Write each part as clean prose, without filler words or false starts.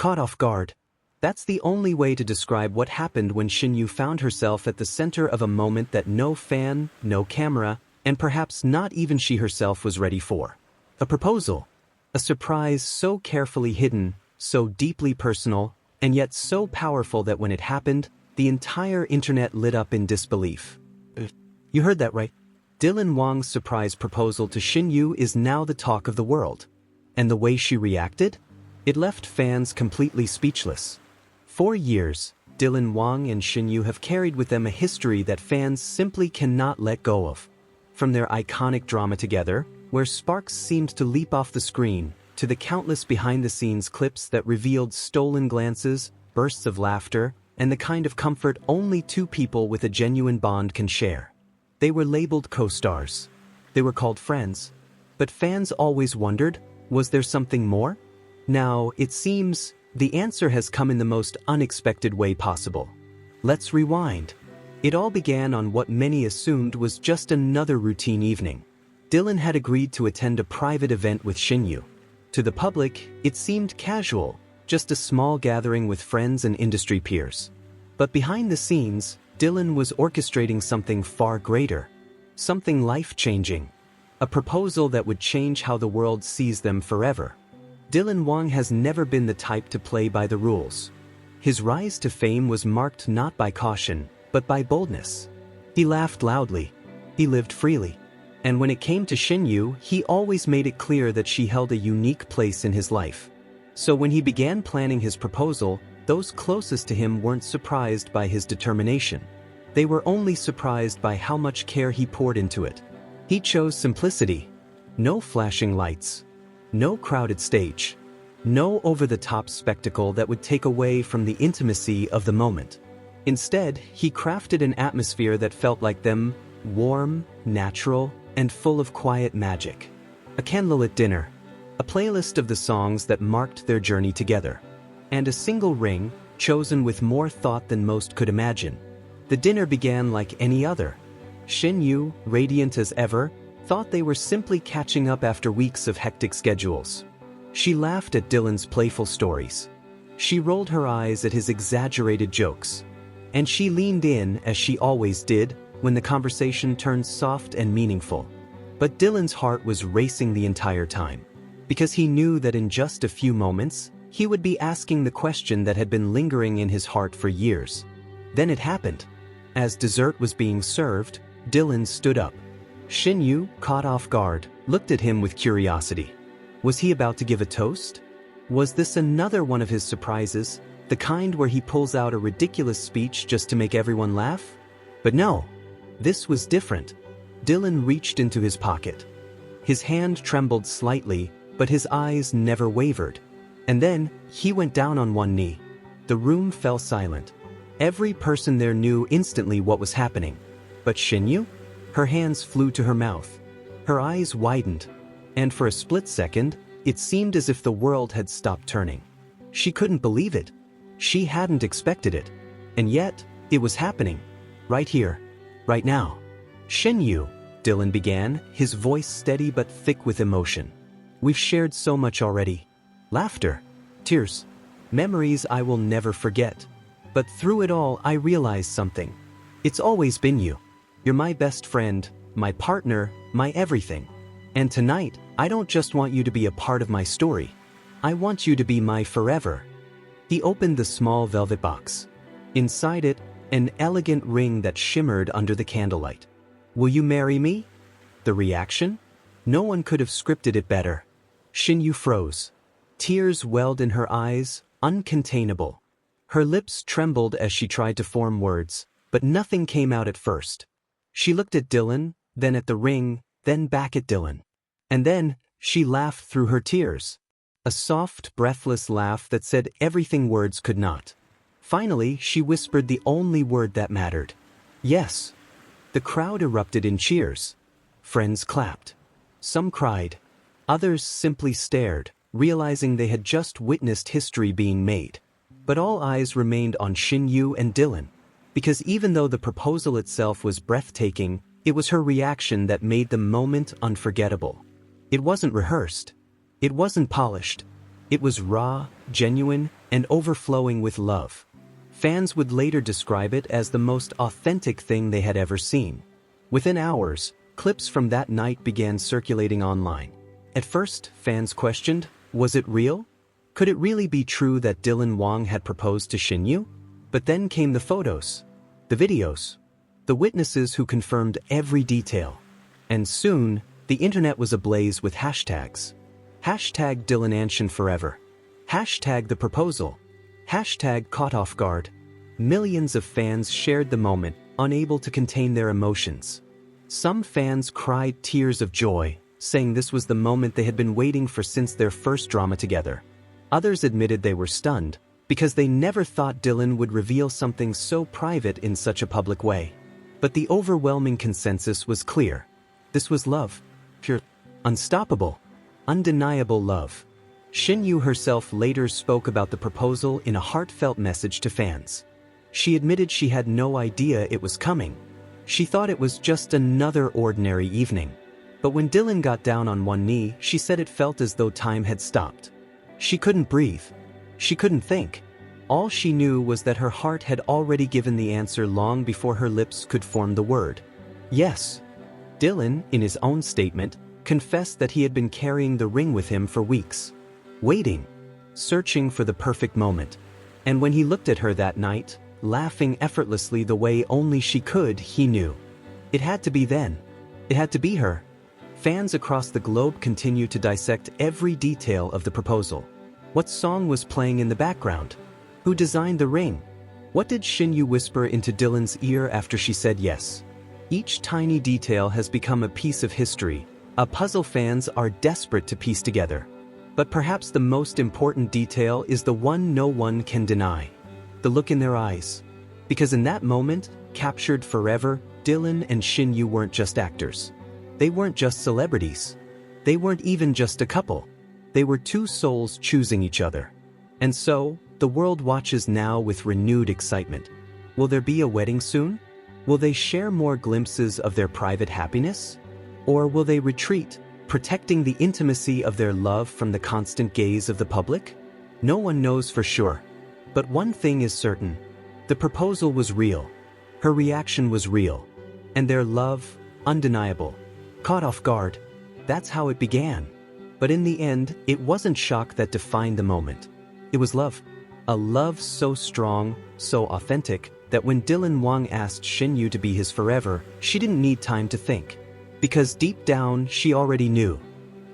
caught off guard. That's the only way to describe what happened when Shen Yue found herself at the center of a moment that no fan, no camera, and perhaps not even she herself was ready for. A proposal. A surprise so carefully hidden, so deeply personal, and yet so powerful that when it happened, the entire internet lit up in disbelief. You heard that right. Dylan Wang's surprise proposal to Shen Yue is now the talk of the world. And the way she reacted? It left fans completely speechless. For years, Dylan Wang and Shen Yue have carried with them a history that fans simply cannot let go of. From their iconic drama together, where sparks seemed to leap off the screen, to the countless behind-the-scenes clips that revealed stolen glances, bursts of laughter, and the kind of comfort only two people with a genuine bond can share. They were labeled co-stars. They were called friends. But fans always wondered, was there something more? Now, it seems, the answer has come in the most unexpected way possible. Let's rewind. It all began on what many assumed was just another routine evening. Dylan had agreed to attend a private event with Shen Yue. To the public, it seemed casual, just a small gathering with friends and industry peers. But behind the scenes, Dylan was orchestrating something far greater. Something life-changing. A proposal that would change how the world sees them forever. Dylan Wang has never been the type to play by the rules. His rise to fame was marked not by caution, but by boldness. He laughed loudly. He lived freely. And when it came to Shen Yue, he always made it clear that she held a unique place in his life. So when he began planning his proposal, those closest to him weren't surprised by his determination. They were only surprised by how much care he poured into it. He chose simplicity. No flashing lights. No crowded stage. No over-the-top spectacle that would take away from the intimacy of the moment. Instead, he crafted an atmosphere that felt like them, warm, natural, and full of quiet magic. A candlelit dinner, a playlist of the songs that marked their journey together, and a single ring, chosen with more thought than most could imagine. The dinner began like any other. Shen Yue, radiant as ever, thought they were simply catching up after weeks of hectic schedules. She laughed at Dylan's playful stories. She rolled her eyes at his exaggerated jokes. And she leaned in, as she always did, when the conversation turned soft and meaningful. But Dylan's heart was racing the entire time, because he knew that in just a few moments, he would be asking the question that had been lingering in his heart for years. Then it happened. As dessert was being served, Dylan stood up. Shen Yue, caught off guard, looked at him with curiosity. Was he about to give a toast? Was this another one of his surprises, the kind where he pulls out a ridiculous speech just to make everyone laugh? But no. This was different. Dylan reached into his pocket. His hand trembled slightly, but his eyes never wavered. And then, he went down on one knee. The room fell silent. Every person there knew instantly what was happening. But Shen Yue? Her hands flew to her mouth. Her eyes widened. And for a split second, it seemed as if the world had stopped turning. She couldn't believe it. She hadn't expected it. And yet, it was happening. Right here. Right now. Shen Yue, Dylan began, his voice steady but thick with emotion. We've shared so much already. Laughter. Tears. Memories I will never forget. But through it all, I realized something. It's always been you. You're my best friend, my partner, my everything. And tonight, I don't just want you to be a part of my story. I want you to be my forever. He opened the small velvet box. Inside it, an elegant ring that shimmered under the candlelight. Will you marry me? The reaction? No one could have scripted it better. Shen Yue froze. Tears welled in her eyes, uncontainable. Her lips trembled as she tried to form words, but nothing came out at first. She looked at Dylan, then at the ring, then back at Dylan. And then, she laughed through her tears. A soft, breathless laugh that said everything words could not. Finally, she whispered the only word that mattered. Yes. The crowd erupted in cheers. Friends clapped. Some cried. Others simply stared, realizing they had just witnessed history being made. But all eyes remained on Shen Yue and Dylan. Because even though the proposal itself was breathtaking, it was her reaction that made the moment unforgettable. It wasn't rehearsed. It wasn't polished. It was raw, genuine, and overflowing with love. Fans would later describe it as the most authentic thing they had ever seen. Within hours, clips from that night began circulating online. At first, fans questioned, was it real? Could it really be true that Dylan Wang had proposed to Shen Yue? But then came the photos, the videos, the witnesses who confirmed every detail. And soon, the internet was ablaze with hashtags. Hashtag Dylan and Shen forever. Hashtag the proposal. Hashtag caught off guard. Millions of fans shared the moment, unable to contain their emotions. Some fans cried tears of joy, saying this was the moment they had been waiting for since their first drama together. Others admitted they were stunned, because they never thought Dylan would reveal something so private in such a public way. But the overwhelming consensus was clear. This was love. Pure, unstoppable, undeniable love. Shen Yue herself later spoke about the proposal in a heartfelt message to fans. She admitted she had no idea it was coming. She thought it was just another ordinary evening. But when Dylan got down on one knee, she said it felt as though time had stopped. She couldn't breathe. She couldn't think. All she knew was that her heart had already given the answer long before her lips could form the word. Yes. Dylan, in his own statement, confessed that he had been carrying the ring with him for weeks. Waiting. Searching for the perfect moment. And when he looked at her that night, laughing effortlessly the way only she could, he knew. It had to be then. It had to be her. Fans across the globe continue to dissect every detail of the proposal. What song was playing in the background? Who designed the ring? What did Shen Yue whisper into Dylan's ear after she said yes? Each tiny detail has become a piece of history, a puzzle fans are desperate to piece together. But perhaps the most important detail is the one no one can deny. The look in their eyes. Because in that moment, captured forever, Dylan and Shen Yue weren't just actors. They weren't just celebrities. They weren't even just a couple. They were two souls choosing each other. And so, the world watches now with renewed excitement. Will there be a wedding soon? Will they share more glimpses of their private happiness? Or will they retreat, protecting the intimacy of their love from the constant gaze of the public? No one knows for sure. But one thing is certain. The proposal was real. Her reaction was real. And their love, undeniable. Caught off guard. That's how it began. But in the end, it wasn't shock that defined the moment. It was love. A love so strong, so authentic, that when Dylan Wang asked Shen Yue to be his forever, she didn't need time to think. Because deep down, she already knew.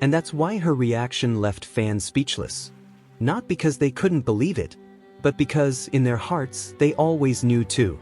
And that's why her reaction left fans speechless. Not because they couldn't believe it, but because, in their hearts, they always knew too.